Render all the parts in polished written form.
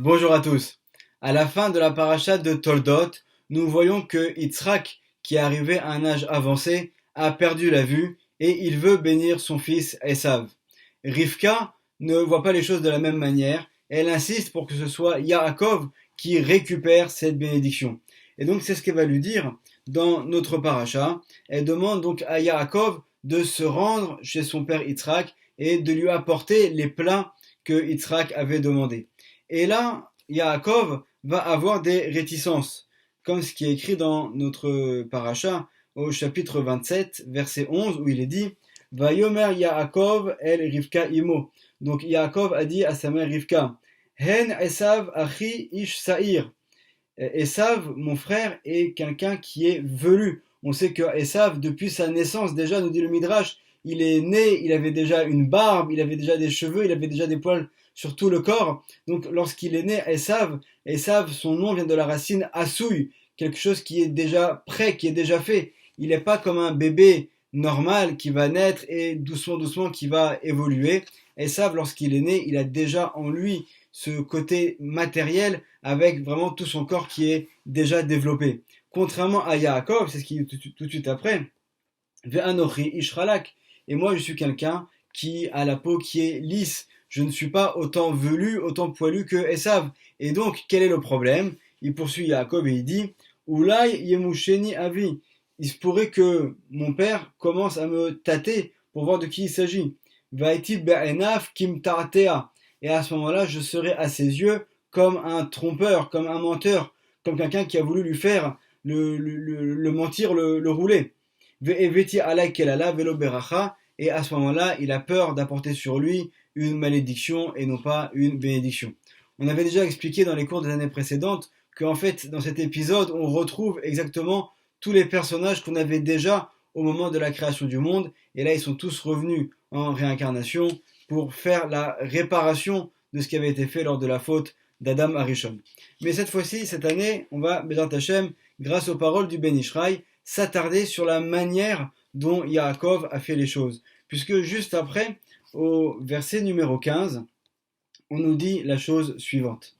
Bonjour à tous. À la fin de la paracha de Toldot, nous voyons que Yitzhak, qui est arrivé à un âge avancé, a perdu la vue et il veut bénir son fils Esav. Rivka ne voit pas les choses de la même manière. Elle insiste pour que ce soit Yaakov qui récupère cette bénédiction. Et donc c'est ce qu'elle va lui dire dans notre paracha. Elle demande donc à Yaakov de se rendre chez son père Yitzhak et de lui apporter les plats que Yitzhak avait demandé. Et là, Yaakov va avoir des réticences, comme ce qui est écrit dans notre paracha au chapitre 27, verset 11, où il est dit Vayomer Yaakov el Rivka imo. Donc Yaakov a dit à sa mère Rivka Hen Esav achi ish sa'ir. Esav, mon frère, est quelqu'un qui est velu. On sait que Esav, depuis sa naissance, déjà, nous dit le Midrash, il est né, il avait déjà une barbe, il avait déjà des cheveux, il avait déjà des poils sur tout le corps. Donc, lorsqu'il est né, Esav, son nom vient de la racine Asouy, quelque chose qui est déjà prêt, qui est déjà fait. Il n'est pas comme un bébé normal qui va naître et doucement, doucement qui va évoluer. Esav, lorsqu'il est né, il a déjà en lui ce côté matériel avec vraiment tout son corps qui est déjà développé. Contrairement à Yaakov, c'est ce qui est tout de suite après, Ve'anochi ishralak. Et moi, je suis quelqu'un qui a la peau qui est lisse. Je ne suis pas autant velu, autant poilu que Esav. Et donc, quel est le problème? Il poursuit Yaakov et il dit Oulai yemusheni avi. Il se pourrait que mon père commence à me tâter pour voir de qui il s'agit. Vaiti be'enav kim ta'atea. Et à ce moment-là, je serai à ses yeux comme un trompeur, comme un menteur, comme quelqu'un qui a voulu lui faire le mentir, le rouler. Ve'eveti alay kelala velo beracha. Et à ce moment-là, il a peur d'apporter sur lui une malédiction et non pas une bénédiction. On avait déjà expliqué dans les cours des années précédentes qu'en fait, dans cet épisode, on retrouve exactement tous les personnages qu'on avait déjà au moment de la création du monde. Et là, ils sont tous revenus en réincarnation pour faire la réparation de ce qui avait été fait lors de la faute d'Adam Arishon. Mais cette fois-ci, cette année, on va, Bezrat Hashem, grâce aux paroles du Ben Ishraï, s'attarder sur la manière dont Yaakov a fait les choses. Puisque juste après, au verset numéro 15, on nous dit la chose suivante.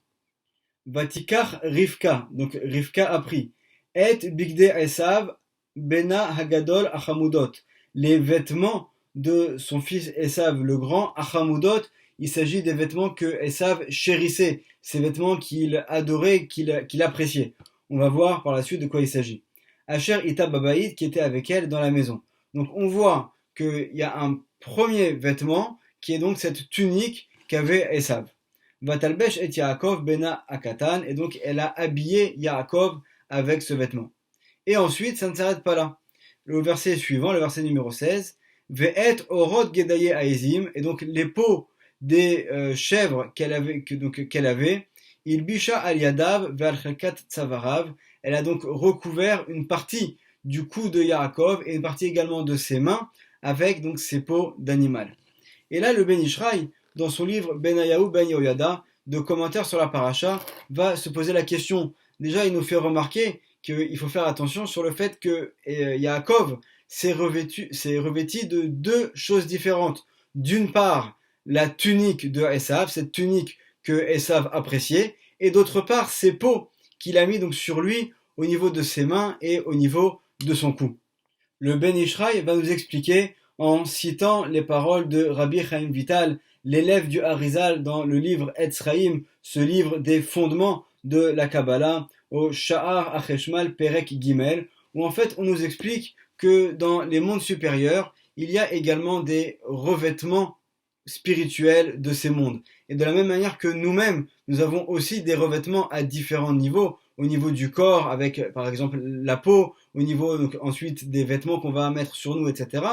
Vatikar Rivka, donc Rivka a pris, et bigde Esav bena hagadol achamudot, les vêtements de son fils Esav le grand, achamudot, il s'agit des vêtements que Esav chérissait, ces vêtements qu'il adorait, qu'il appréciait. On va voir par la suite de quoi il s'agit. Asher Ita Babaïd qui était avec elle dans la maison. Donc on voit qu'il y a un premier vêtement qui est donc cette tunique qu'avait Esav. Vatalbesh et Yaakov bena Akatan, et donc elle a habillé Yaakov avec ce vêtement. Et ensuite, ça ne s'arrête pas là. Le verset suivant, le verset numéro 16, Ve'et orot gedaye aezim, et donc les peaux des chèvres qu'elle avait, il bisha al yadav ve'al chelkat tzavarav, elle a donc recouvert une partie du cou de Yaakov et une partie également de ses mains avec donc ses peaux d'animal. Et là, le Ben Ishraï, dans son livre Benayahu Ben Yoyada, de commentaires sur la paracha, va se poser la question. Déjà, il nous fait remarquer qu'il faut faire attention sur le fait que Yaakov s'est revêti de deux choses différentes. D'une part, la tunique de Esav, cette tunique que Esav appréciait, et d'autre part, ses peaux qu'il a mis donc sur lui au niveau de ses mains et au niveau de son cou. Le Ben Ishraï va nous expliquer en citant les paroles de Rabbi Chaim Vital, l'élève du Harizal dans le livre Etz Chaim, ce livre des fondements de la Kabbalah, au Sha'ar Acheshmal Perek Gimel, où en fait on nous explique que dans les mondes supérieurs, il y a également des revêtements spirituels de ces mondes. Et de la même manière que nous-mêmes, nous avons aussi des revêtements à différents niveaux, au niveau du corps, avec par exemple la peau, au niveau donc, ensuite des vêtements qu'on va mettre sur nous, etc.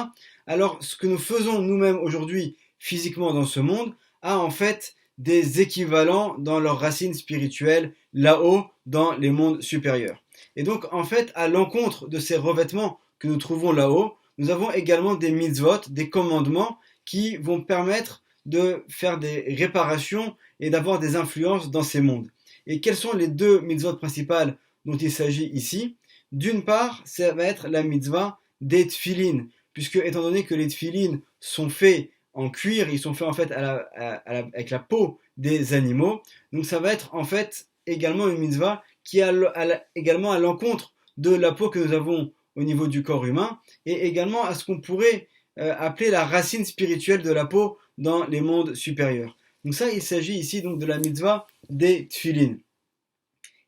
Alors ce que nous faisons nous-mêmes aujourd'hui physiquement dans ce monde a en fait des équivalents dans leurs racines spirituelles là-haut dans les mondes supérieurs. Et donc en fait à l'encontre de ces revêtements que nous trouvons là-haut, nous avons également des mitzvot, des commandements qui vont permettre de faire des réparations et d'avoir des influences dans ces mondes. Et quelles sont les deux mitzvot principales dont il s'agit ici? D'une part, ça va être la mitzvah des tfilines, puisque étant donné que les tfilines sont faits en cuir, ils sont faits en fait avec la peau des animaux. Donc ça va être en fait également une mitzvah qui est également à l'encontre de la peau que nous avons au niveau du corps humain et également à ce qu'on pourrait appeler la racine spirituelle de la peau dans les mondes supérieurs. Donc ça, il s'agit ici donc de la mitzvah des tfilin.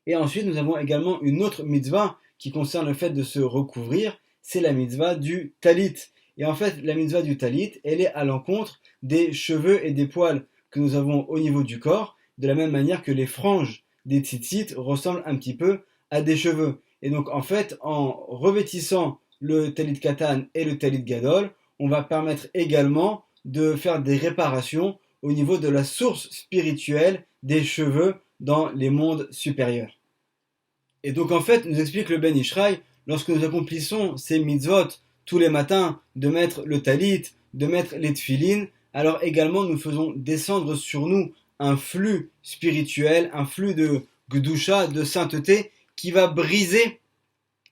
Et ensuite, nous avons également une autre mitzvah qui concerne le fait de se recouvrir, c'est la mitzvah du talit. Et en fait, la mitzvah du talit, elle est à l'encontre des cheveux et des poils que nous avons au niveau du corps, de la même manière que les franges des tzitzit ressemblent un petit peu à des cheveux. Et donc, en fait, en revêtissant le talit katan et le talit gadol, on va permettre également de faire des réparations au niveau de la source spirituelle des cheveux dans les mondes supérieurs. Et donc en fait, nous explique le Ben Ishraï, lorsque nous accomplissons ces mitzvot tous les matins, de mettre le talit, de mettre les tfilin, alors également nous faisons descendre sur nous un flux spirituel, un flux de gdusha, de sainteté, qui va briser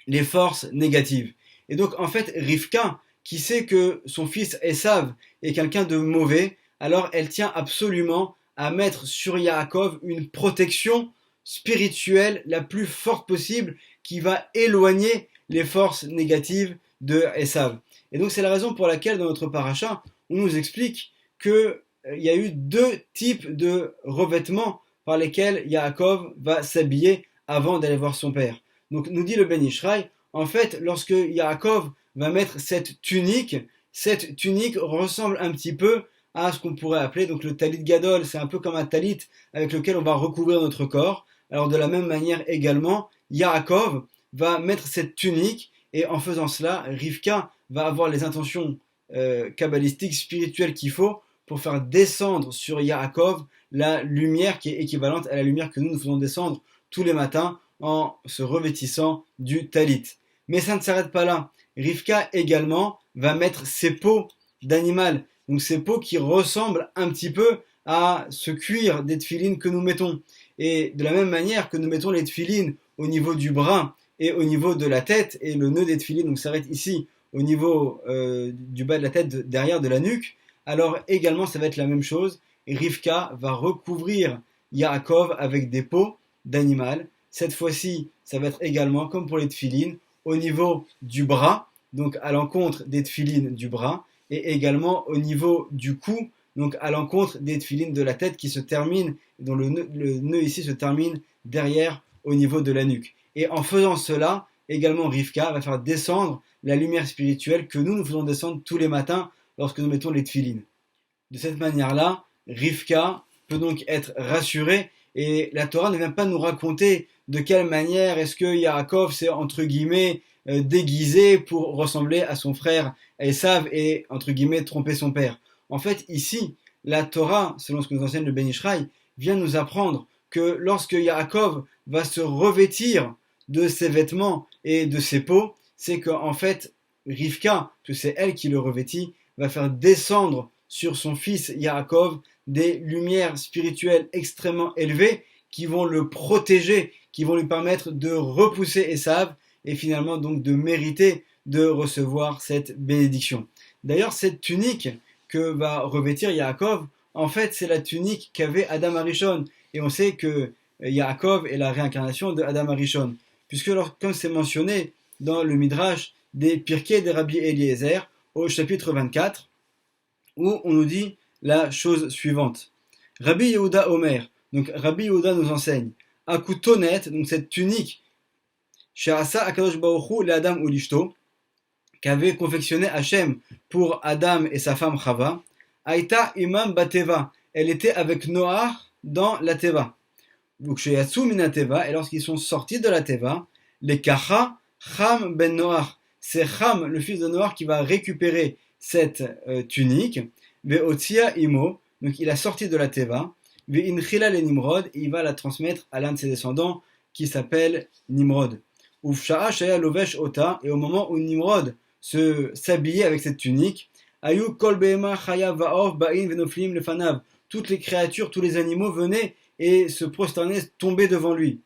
les forces négatives. Et donc en fait, Rivka, qui sait que son fils Esav est quelqu'un de mauvais, alors elle tient absolument à mettre sur Yaakov une protection spirituelle la plus forte possible qui va éloigner les forces négatives de Esav. Et donc c'est la raison pour laquelle dans notre paracha, on nous explique qu'il y a eu deux types de revêtements par lesquels Yaakov va s'habiller avant d'aller voir son père. Donc nous dit le Ben Ishraï, en fait, lorsque Yaakov va mettre cette tunique ressemble un petit peu à ce qu'on pourrait appeler donc le talit gadol, c'est un peu comme un talit avec lequel on va recouvrir notre corps. Alors de la même manière également, Yaakov va mettre cette tunique et en faisant cela, Rivka va avoir les intentions kabbalistiques, spirituelles qu'il faut pour faire descendre sur Yaakov la lumière qui est équivalente à la lumière que nous faisons descendre tous les matins en se revêtissant du talit. Mais ça ne s'arrête pas là. Rivka également va mettre ses peaux d'animal, donc ces peaux qui ressemblent un petit peu à ce cuir des tefilines que nous mettons. Et de la même manière que nous mettons les tefilines au niveau du bras et au niveau de la tête, et le nœud des tefilines donc s'arrête ici au niveau du bas de la tête, derrière de la nuque, alors également ça va être la même chose. Rivka va recouvrir Yaakov avec des peaux d'animal. Cette fois-ci, ça va être également comme pour les tefilines au niveau du bras, donc à l'encontre des tefilines du bras, et également au niveau du cou, donc à l'encontre des tefilines de la tête qui se terminent, dont le nœud ici se termine derrière au niveau de la nuque. Et en faisant cela, également Rivka va faire descendre la lumière spirituelle que nous faisons descendre tous les matins lorsque nous mettons les tefilines. De cette manière-là, Rivka peut donc être rassurée et la Torah ne vient pas nous raconter de quelle manière est-ce que Yaakov s'est entre guillemets déguisé pour ressembler à son frère Esav et entre guillemets tromper son père. En fait, ici, la Torah, selon ce que nous enseigne le Ben Ishraï, vient nous apprendre que lorsque Yaakov va se revêtir de ses vêtements et de ses peaux, c'est qu'en fait, Rivka, que c'est elle qui le revêtit, va faire descendre sur son fils Yaakov des lumières spirituelles extrêmement élevées qui vont le protéger, qui vont lui permettre de repousser Esav et finalement donc de mériter de recevoir cette bénédiction. D'ailleurs, cette tunique que va revêtir Yaakov, en fait, c'est la tunique qu'avait Adam Arishon. Et on sait que Yaakov est la réincarnation de Adam Arishon. Puisque, comme c'est mentionné dans le Midrash des Pirkei des Rabbi Eliezer, au chapitre 24, où on nous dit la chose suivante. Rabbi Yehuda Omer, donc Rabbi Yehuda nous enseigne, Akutonet, donc cette tunique, She'asa Akadosh Baruch Hu le'Adam ulishto, qu'avait confectionné Hachem pour Adam et sa femme Chava, Aïta Imam Bateva, elle était avec Noach dans la Teva. Donc chez Yatsu Mina Teva, et lorsqu'ils sont sortis de la Teva, les Kacha, Cham ben Noach, c'est Cham, le fils de Noach, qui va récupérer cette tunique, Ve'otia Imo, donc il a sorti de la Teva, Ve'inchila le Nimrod, et il va la transmettre à l'un de ses descendants qui s'appelle Nimrod. Ufsha'a Shaya Lovesh Ota, et au moment où Nimrod s'habillait avec cette tunique, Ayu Kol Behema Chaya Va'or Ba'in Venoflim Lefanav, toutes les créatures, tous les animaux venaient et se prosternaient, tombaient devant lui.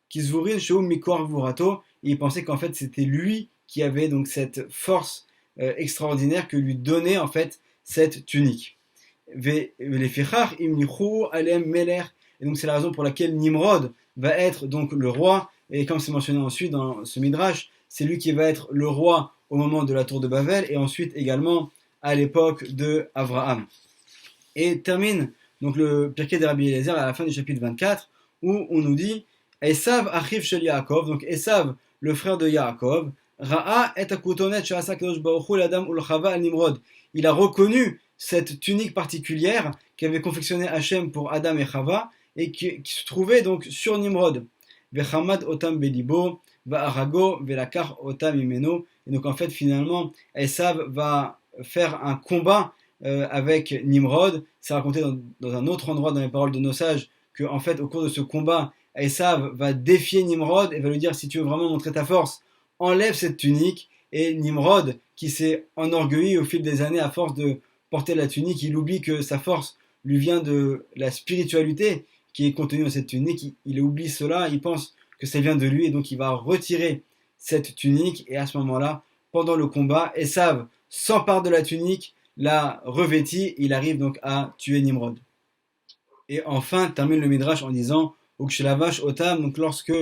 Kisvurin Sheum Mikor Vurato, et il pensait qu'en fait c'était lui qui avait donc cette force extraordinaire que lui donnait en fait cette tunique. Velefichach imnichu alem meler. Et donc c'est la raison pour laquelle Nimrod va être donc le roi. Et comme c'est mentionné ensuite dans ce midrash, c'est lui qui va être le roi au moment de la tour de Babel et ensuite également à l'époque de Abraham. Et termine donc le Pirkei de Rabbi Eliezer à la fin du chapitre 24 où on nous dit Esav achiv shel Yaakov, donc Esav, le frère de Yaakov, Ra'a et akutonet sha'asa kadosh baruch hu l'adam ulchava al Nimrod. Il a reconnu cette tunique particulière qu'avait confectionnée Hachem pour Adam et Chava et qui se trouvait donc sur Nimrod. Vechamad otam belibo, va'arago velakar otam imeno. Et donc en fait finalement Esav va faire un combat avec Nimrod. C'est raconté dans un autre endroit dans les paroles de nos sages que en fait au cours de ce combat Esav va défier Nimrod et va lui dire si tu veux vraiment montrer ta force, enlève cette tunique. Et Nimrod, qui s'est enorgueilli au fil des années à force de porter la tunique, il oublie que sa force lui vient de la spiritualité qui est contenue dans cette tunique. Il oublie cela, il pense que ça vient de lui et donc il va retirer cette tunique. Et à ce moment-là, pendant le combat, Esav s'empare de la tunique, la revêtit, il arrive donc à tuer Nimrod. Et enfin, termine le Midrash en disant Ukshelabash Otam, donc lorsque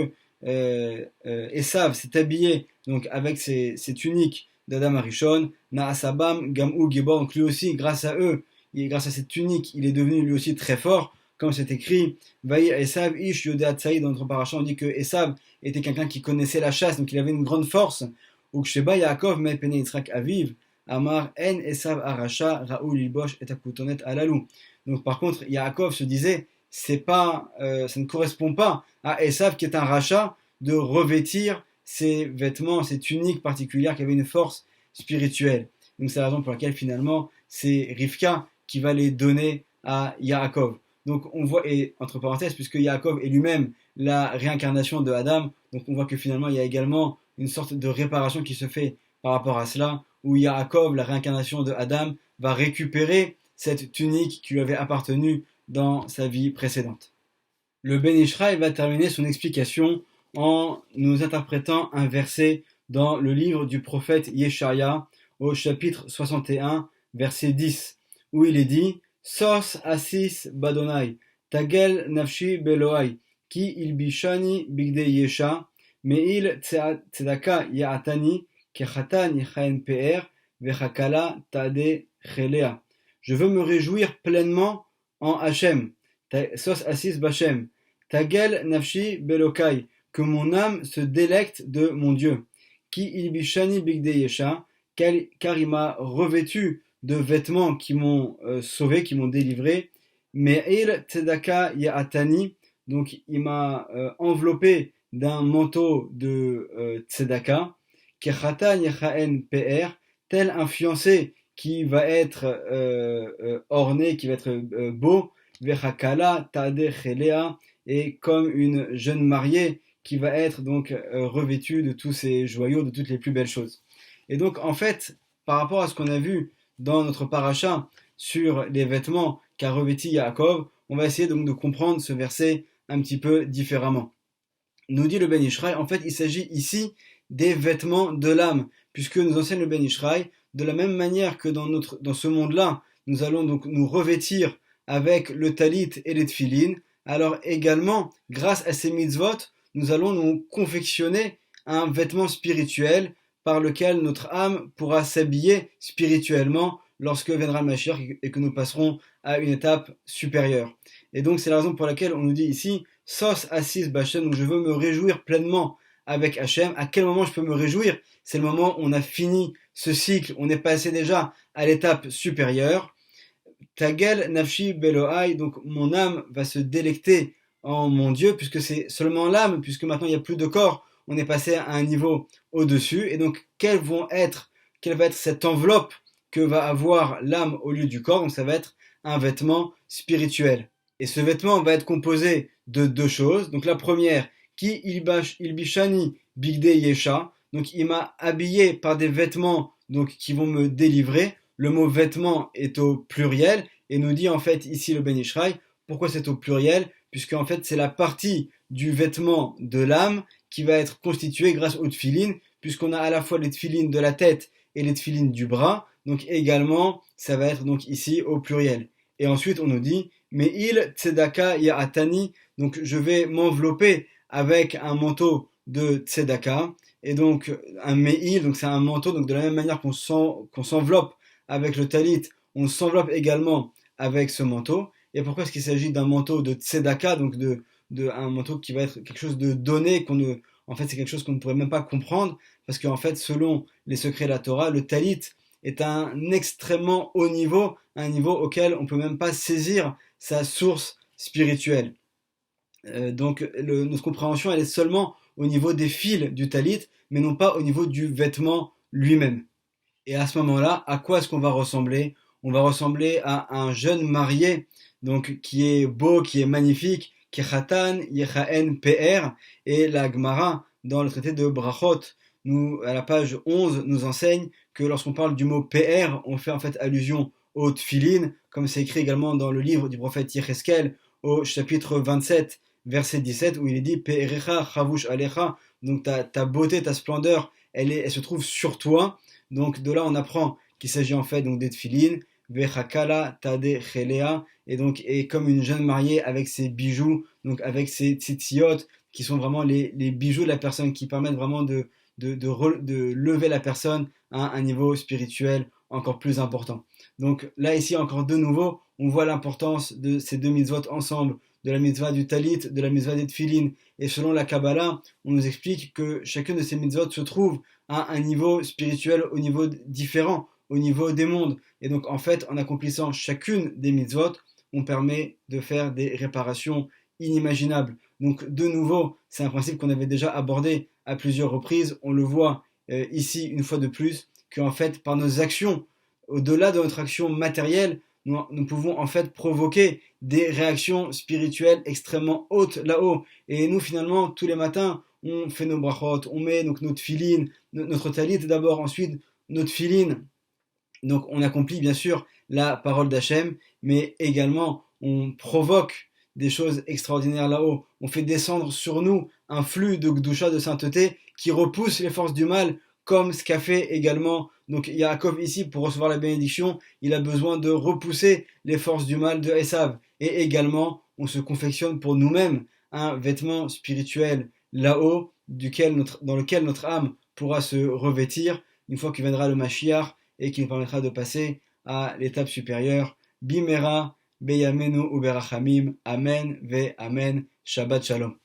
Esav s'est habillé donc avec ses tuniques d'Adam Arishon, Naasabam Gamu Gibor, donc lui aussi, grâce à eux, grâce à cette tunique, il est devenu lui aussi très fort, comme c'est écrit Vaïr Esav Ish Yodeat Saïd, dans notre parasha, on dit que Esav était quelqu'un qui connaissait la chasse, donc il avait une grande force. Uksheba Yaakov Me Pene Yitzhak Aviv, Amar En Esav Arasha Raoul Ilbosh et Akutonet Alalou. Donc par contre, Yaakov se disait ça ne correspond pas à Esav qui est un rachat de revêtir ses vêtements, ses tuniques particulières qui avaient une force spirituelle. Donc c'est la raison pour laquelle finalement c'est Rivka qui va les donner à Yaakov. Donc on voit, et entre parenthèses, puisque Yaakov est lui-même la réincarnation de Adam, donc on voit que finalement il y a également une sorte de réparation qui se fait par rapport à cela, où Yaakov, la réincarnation de Adam, va récupérer cette tunique qui lui avait appartenu dans sa vie précédente. Le Ben Ishraï va terminer son explication en nous interprétant un verset dans le livre du prophète Yeshaya au chapitre 61, verset 10, où il est dit Sos asis badonai, tagel nafshi beloai, ki ilbishani bigde yesha, meil tzedaka yaatani, kechatan yechaen pe'er, vechakala tade chelea. Je veux me réjouir pleinement en Hachem. Sos asis bachem. Tagel nafshi belokai. Que mon âme se délecte de mon Dieu. Ki ilbishani bigde yesha. Car il m'a revêtu de vêtements qui m'ont sauvé, qui m'ont délivré. Me'il tzedaka yaatani. Donc il m'a enveloppé d'un manteau de tzedaka. Kechatan yechaen pe'er. Tel un fiancé qui va être orné, qui va être beau, vechakala tade chelea, et comme une jeune mariée qui va être donc revêtue de tous ces joyaux, de toutes les plus belles choses. Et donc en fait, par rapport à ce qu'on a vu dans notre paracha sur les vêtements qu'a revêtis Yaakov, on va essayer donc de comprendre ce verset un petit peu différemment. Nous dit le Ben Ishraï, en fait il s'agit ici des vêtements de l'âme, puisque nous enseigne le Ben Ishraï, de la même manière que dans ce monde-là, nous allons donc nous revêtir avec le talit et les tfilines, alors également, grâce à ces mitzvot, nous allons nous confectionner un vêtement spirituel par lequel notre âme pourra s'habiller spirituellement lorsque viendra le Mashiach et que nous passerons à une étape supérieure. Et donc c'est la raison pour laquelle on nous dit ici, Sos Assis Bachem, donc je veux me réjouir pleinement avec Hachem. À quel moment je peux me réjouir? C'est le moment où on a fini ce cycle, on est passé déjà à l'étape supérieure. Tagel nafshi beloai, donc mon âme va se délecter en mon Dieu, puisque c'est seulement l'âme, puisque maintenant il n'y a plus de corps, on est passé à un niveau au-dessus. Et donc quelle va être cette enveloppe que va avoir l'âme au lieu du corps? Donc ça va être un vêtement spirituel. Et ce vêtement va être composé de deux choses. Donc la première, qui ilbishani bigde yesha, donc il m'a habillé par des vêtements donc qui vont me délivrer. Le mot vêtement est au pluriel et nous dit en fait ici le Ben Ishraï, pourquoi c'est au pluriel? Puisque en fait c'est la partie du vêtement de l'âme qui va être constituée grâce aux tfilines, puisqu'on a à la fois les tfilines de la tête et les tfilines du bras, donc également ça va être donc ici au pluriel. Et ensuite, on nous dit, mais il tzedaka ya'atani, donc je vais m'envelopper avec un manteau de tzedaka, et donc un me'il, donc c'est un manteau, donc de la même manière qu'on s'enveloppe avec le talit, on s'enveloppe également avec ce manteau. Et pourquoi est-ce qu'il s'agit d'un manteau de tzedaka, donc un manteau qui va être quelque chose de donné, en fait c'est quelque chose qu'on ne pourrait même pas comprendre, parce qu'en fait selon les secrets de la Torah, le talit est un extrêmement haut niveau, un niveau auquel on ne peut même pas saisir sa source spirituelle. Donc notre compréhension, elle est seulement au niveau des fils du talit, mais non pas au niveau du vêtement lui-même. Et à ce moment-là, à quoi est-ce qu'on va ressembler? On va ressembler à un jeune marié, donc qui est beau, qui est magnifique, qui est Khatan, Yechaen PR, et la Gemara, dans le traité de Brachot, à la page 11, nous enseigne que lorsqu'on parle du mot PR, on fait en fait allusion au tfilin, comme c'est écrit également dans le livre du prophète Yecheskel, au chapitre 27, verset 17, où il est dit Pe'erecha chavush alecha, donc ta beauté, ta splendeur, elle se trouve sur toi. Donc de là on apprend qu'il s'agit en fait donc des tfilin, vechakala tade chelea, et comme une jeune mariée avec ses bijoux, donc avec ses tzitziot, qui sont vraiment les bijoux de la personne, qui permettent vraiment de lever la personne à un niveau spirituel encore plus important. Donc là ici encore de nouveau, on voit l'importance de ces deux mitzvot ensemble, de la mitzvah du talit, de la mitzvah des tfilin. Et selon la Kabbalah, on nous explique que chacune de ces mitzvot se trouve à un niveau spirituel, au niveau différent, au niveau des mondes. Et donc en fait, en accomplissant chacune des mitzvot, on permet de faire des réparations inimaginables. Donc de nouveau, c'est un principe qu'on avait déjà abordé à plusieurs reprises. On le voit ici une fois de plus, qu'en fait, par nos actions, au-delà de notre action matérielle, nous pouvons en fait provoquer des réactions spirituelles extrêmement hautes là-haut. Et nous, finalement, tous les matins, on fait nos brachot, on met donc notre filine, notre talit d'abord, ensuite notre filine. Donc on accomplit bien sûr la parole d'Hachem, mais également on provoque des choses extraordinaires là-haut. On fait descendre sur nous un flux de Gdusha, de sainteté, qui repousse les forces du mal, comme ce qu'a fait également donc Yaakov ici pour recevoir la bénédiction. Il a besoin de repousser les forces du mal de Esav. Et également, on se confectionne pour nous-mêmes un vêtement spirituel là-haut, dans lequel notre âme pourra se revêtir une fois qu'il viendra le Mashiach et qui nous permettra de passer à l'étape supérieure. Bimera, Beyamenu Uberachamim, Amen, Ve Amen, Shabbat Shalom.